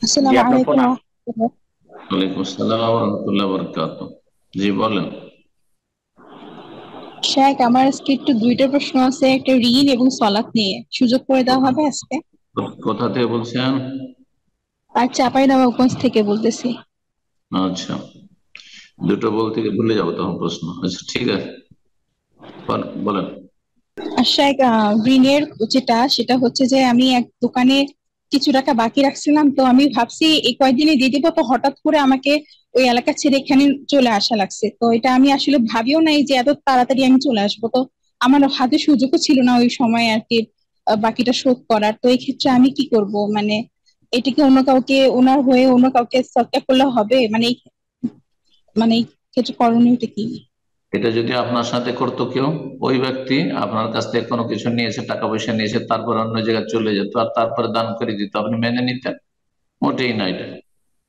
জি, আসসালামু আপনার আলাইকুম প্রণাম। রাহমাতুল্লাহ। ওয়ালাইকুম আসসালাম ওয়া রাহমাতুল্লাহি ওয়া বারাকাতুহু। জি বলেন। শেখ, আমার আজকে একটু দুইটা প্রশ্ন আছে, একটা ঋণ এবং সালাত নিয়ে। সুযোগ করে দেওয়া কোথা হবে আজকে? কোথা থেকে বলছেন? আর চাঁপাইনবাবগঞ্জ থেকে বলতেছি। আচ্ছা, দুটো বলতে গিয়ে ভুলে যাবো তখন প্রশ্ন। আচ্ছা ঠিক আছে, বলেন। আর শেখ, ঋণের যেটা সেটা হচ্ছে যে আমি এক দোকানে কিছু টাকা বাকি রাখছিলাম, তো আমি ভাবছি এই কয়েকদিনে দিয়ে দিবো, তো হঠাৎ করে আমাকে ওই এলাকা ছেড়ে এখানে চলে আসা লাগছে। তো এটা আমি আসলে ভাবিও নাই যে এত তাড়াতাড়ি আমি চলে আসবো। তো আমার হাতে সুযোগও ছিল না ওই সময় আর কি বাকিটা শোধ করার। তো এই ক্ষেত্রে আমি কি করব, মানে এটা কি অন্য কাউকে, ওনার হয়ে অন্য কাউকে সৎকার করলে হবে? মানে মানে এই ক্ষেত্রে করণীয়টা কি? এটা যদি আপনার সাথে করতো কেউ, ওই ব্যক্তি আপনার কাছ থেকে কোনো কিছু নিয়েছে, টাকা পয়সা নিয়েছে, তারপর অন্য জায়গায় চলে যেত আর তারপরে দান করে দিত, আপনি মেনে নিতেন? মোটেই না। এটা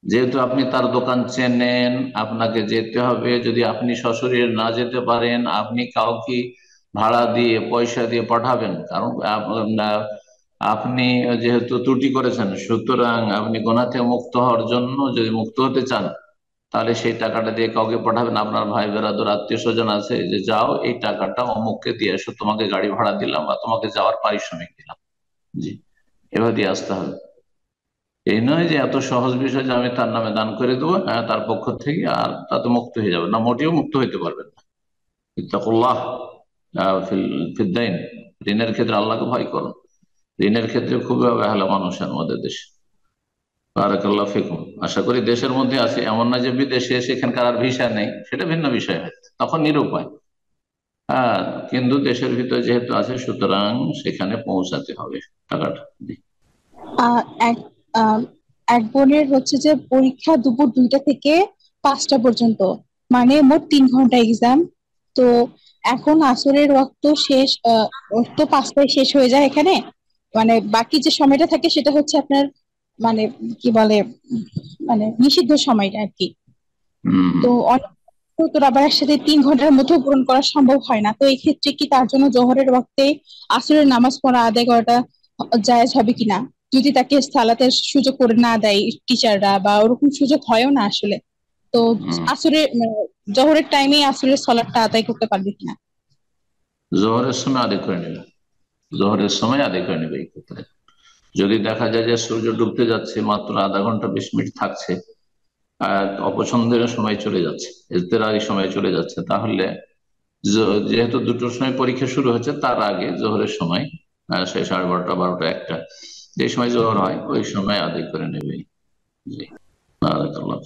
যেহেতু আপনি তার দোকান চেনেন, আপনাকে যেতে হবে। যদি আপনি সশরীরে না যেতে পারেন, আপনি কাউকে ভাড়া দিয়ে পয়সা দিয়ে পাঠাবেন, কারণ আপনি যেহেতু ত্রুটি করেছেন, সুতরাং আপনি গুনাহ থেকে মুক্ত হওয়ার জন্য, যদি মুক্ত হতে চান, তাহলে সেই টাকাটা দিয়ে কাউকে পাঠাবেন। আপনার ভাই বেরাদর আত্মীয় স্বজন আছে, যে যাও এই টাকাটা অমুককে দিয়ে এসো, তোমাকে গাড়ি ভাড়া দিলাম বা তোমাকে যাওয়ার পারিশ্রমিক দিলাম। জি, এভাবে দিয়ে আসতে হবে। এই নয় যে এত সহজ বিষয় যে আমি তার নামে দান করে দেবো, হ্যাঁ, তার পক্ষ থেকে, আর তাতে মুক্ত হয়ে যাবে না। মোটেও মুক্ত হইতে পারবেন না। ইত্তাকুল্লাহ ফিদ দাইন। ঋণের ক্ষেত্রে আল্লাহকে ভয় করুন। ঋণের ক্ষেত্রে খুবই অবহেলা মানুষের আমাদের দেশে। বারাকাল্লাহ ফিকুম। আশা করি দেশের মধ্যে আছে, এমন না যে বিদেশে সেখানকার আর ভিসা নেই, সেটা ভিন্ন বিষয়, হয় তখন নিরুপায়। হ্যাঁ, কিন্তু দেশের ভিতরে যেহেতু আছে, সুতরাং সেখানে পৌঁছাতে হবে টাকাটা। জি। আহ এক আহ, এক বোনের হচ্ছে যে পরীক্ষা দুপুর 2টা থেকে 5টা পর্যন্ত, মানে মোট 3 ঘন্টা এক্সাম। তো এখন আসরের ওয়াক্ত শেষ, ওর তো 5টায় শেষ হয়ে যায় এখানে। মানে বাকি যে সময়টা থাকে সেটা হচ্ছে আপনার, মানে কি বলে, মানে নিষিদ্ধ সময়টা আর কি। হম। তো অনেক, তো আবার একসাথে 3 ঘন্টার মধ্যে পূরণ করা সম্ভব হয় না। তো এই ক্ষেত্রে কি তার জন্য জোহরের ওয়াক্তে আসরের নামাজ পড়া আদায় করাটা জায়েজ হবে কিনা, যদি তাকে সালাতের সুযোগ করে না দেয় টিচাররা, বা ওরকম সুযোগ হয়ও না আসলে? তো হম। আসরের জোহরের টাইমে আসরের সালাতটা আদায় করতে পারবে কিনা? জোহরের সময় আদায় করে নেবে। জোহরের সময় আদায় করে নেবে এই ক্ষেত্রে। যদি দেখা যায় যে সূর্য ডুবতে যাচ্ছে, মাত্র আধা ঘন্টা 20 মিনিট থাকছে, আর অপছন্দের সময় চলে যাচ্ছে, ইজতেরারি সময় চলে যাচ্ছে, তাহলে যেহেতু দুটোর সময় পরীক্ষা শুরু হচ্ছে, তার আগে জোহরের সময়, সে 12:30, 12টা, 1টা, যে সময় জোহর হয় ওই সময় আদায় করে নেবে। জি। বারাকাল্লাহ।